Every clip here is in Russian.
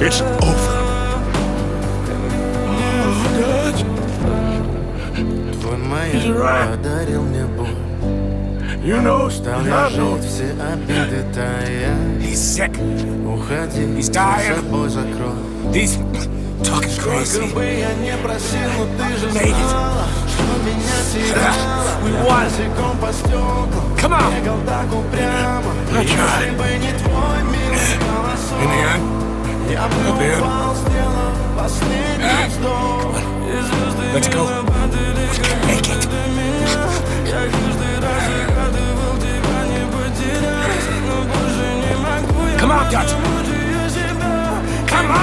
It's over. Твой маяк подарил мне боль. You know, Стал я жить, все обиды тая. He's sick. Уходи, He's за dying. собой закрой. He's talking Сколько crazy. бы я не просил, но ты же Made it. знала, что меня теряла. We Я won. босиком по стеклам Come on. бегал так упрямо. Good Если job. бы не твой милый голосок, In the end, я бы up there. упал, сделав последний вздох. Let's go. We can make it. Come on, Dutch. Come on!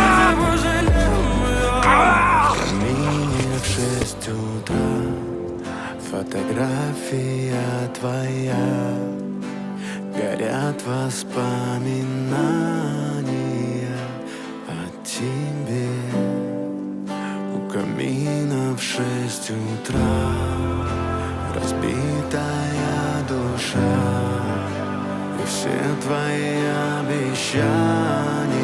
Ah! Камине в 6 утра фотография твоя. Горят воспоминания о тебе. У камина в 6 утра разбитая душа. И все твои обещания